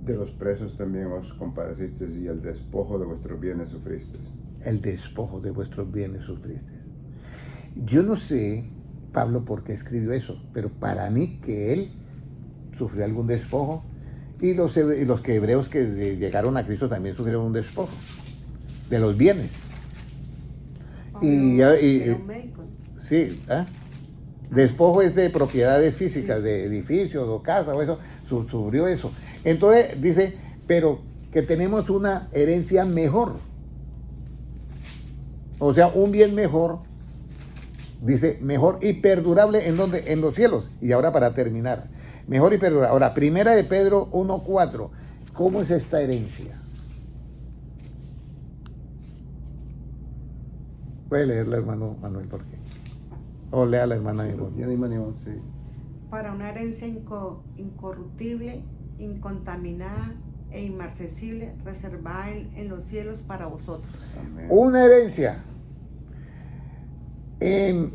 de los presos también os compadecisteis, y el despojo de vuestros bienes sufristeis. El despojo de vuestros bienes sufriste. Yo no sé, Pablo, por qué escribió eso, pero para mí que él sufrió algún despojo, y los que hebreos que llegaron a Cristo también sufrieron un despojo de los bienes. Eran médicos. Sí, ¿ah? Despojo es de propiedades físicas, de edificios o casas o eso, sufrió eso. Entonces dice, pero que tenemos una herencia mejor. O sea, un bien mejor, dice, mejor y perdurable, ¿en dónde? En los cielos. Y ahora para terminar, mejor y perdurable. Ahora, primera de Pedro 1:4, ¿cómo es esta herencia? Puede leerla, hermano Manuel, ¿por qué? O lea la hermana de Ya ni manejo, sí. Para una herencia incorruptible, incontaminada e inmarcesible, reservada en los cielos para vosotros. Amén. Una herencia ¿en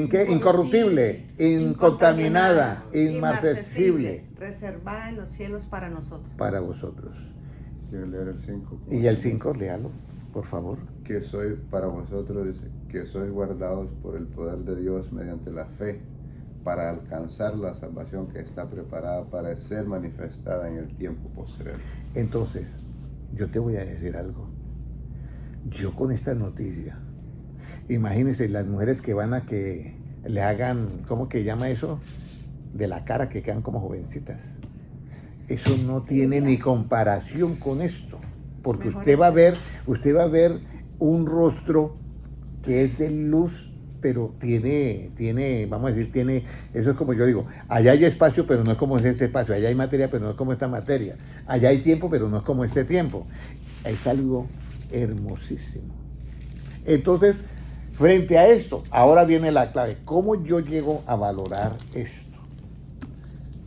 qué? Incorruptible, incontaminada, inmarcesible reservada en los cielos para nosotros. para vosotros. Quiero leer el 5. Y el 5, léalo, por favor. Que soy para vosotros, dice, que sois guardados por el poder de Dios mediante la fe, para alcanzar la salvación que está preparada para ser manifestada en el tiempo posterior. Entonces, yo te voy a decir algo. Yo con esta noticia, imagínense las mujeres que van a que le hagan, ¿cómo que llama eso? De la cara, que quedan como jovencitas. Eso no tiene ni comparación con esto, porque Mejor usted va a ver un rostro que es de luz, pero tiene, vamos a decir, eso es como yo digo, allá hay espacio, pero no es como ese espacio, allá hay materia, pero no es como esta materia, allá hay tiempo, pero no es como este tiempo. Es algo hermosísimo. Entonces, frente a esto, ahora viene la clave. ¿Cómo yo llego a valorar esto?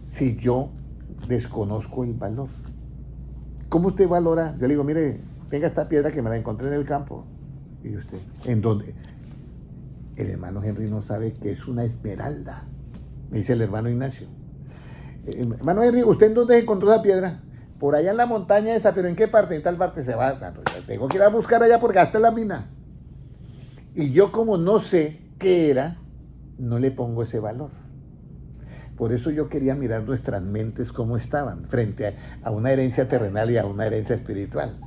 Si yo desconozco el valor. ¿Cómo usted valora? Yo le digo, mire, tenga esta piedra que me la encontré en el campo. ¿Y usted? ¿En dónde? El hermano Henry no sabe que es una esmeralda, me dice el hermano Ignacio. Hermano Henry, ¿usted en dónde encontró esa piedra? Por allá en la montaña esa, pero ¿en qué parte? En tal parte se va. Tengo que ir a buscar allá porque hasta la mina. Y yo como no sé qué era, no le pongo ese valor. Por eso yo quería mirar nuestras mentes cómo estaban frente a una herencia terrenal y a una herencia espiritual.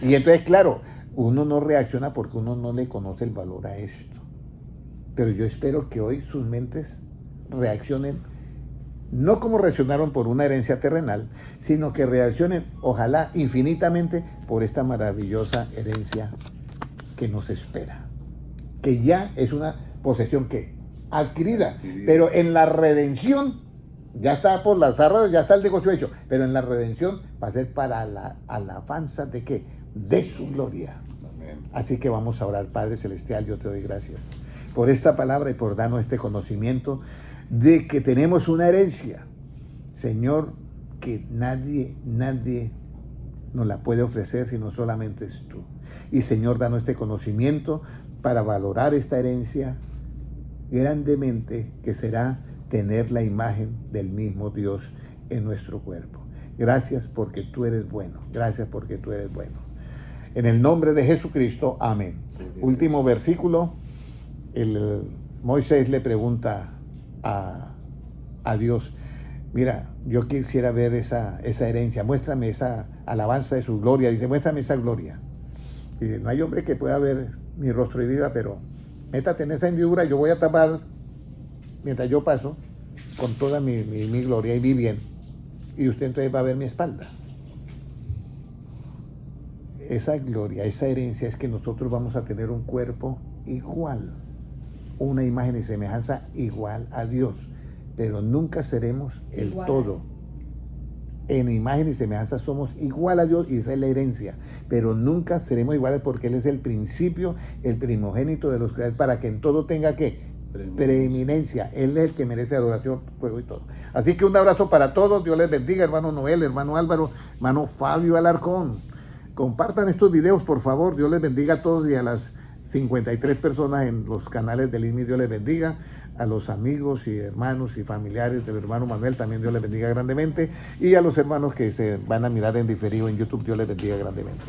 Y entonces, claro, uno no reacciona porque uno no le conoce el valor a esto. Pero yo espero que hoy sus mentes reaccionen, no como reaccionaron por una herencia terrenal, sino que reaccionen, ojalá, infinitamente por esta maravillosa herencia que nos espera. Que ya es una posesión que adquirida, pero en la redención, ya está por las arras, ya está el negocio hecho, pero en la redención va a ser para la alabanza de ¿qué? De su gloria. Amén. Así que vamos a orar. Padre Celestial, yo te doy gracias por esta palabra y por darnos este conocimiento de que tenemos una herencia, Señor, que nadie nos la puede ofrecer sino solamente es tú. Y Señor, danos este conocimiento para valorar esta herencia grandemente, que será tener la imagen del mismo Dios en nuestro cuerpo. Gracias porque tú eres bueno. Gracias porque tú eres bueno. En el nombre de Jesucristo, amén. Último versículo. Moisés le pregunta a Dios, mira, yo quisiera ver esa herencia, muéstrame esa alabanza de su gloria. Dice, muéstrame esa gloria. Dice, no hay hombre que pueda ver mi rostro y vida, pero métate en esa hendidura, yo voy a tapar, mientras yo paso, con toda mi gloria y vi bien. Y usted entonces va a ver mi espalda. Esa gloria, esa herencia es que nosotros vamos a tener un cuerpo igual, una imagen y semejanza igual a Dios, pero nunca seremos el Igual. todo. En imagen y semejanza somos igual a Dios y esa es la herencia, pero nunca seremos iguales porque Él es el principio, el primogénito de los creados, para que en todo tenga ¿qué? Preeminencia. Él es el que merece adoración, fuego y todo. Así que un abrazo para todos, Dios les bendiga, hermano Noel, hermano Álvaro, hermano Fabio Alarcón. Compartan estos videos, por favor, Dios les bendiga a todos y a las 53 personas en los canales del INMI, Dios les bendiga. A los amigos y hermanos y familiares del hermano Manuel, también Dios les bendiga grandemente. Y a los hermanos que se van a mirar en diferido en YouTube, Dios les bendiga grandemente.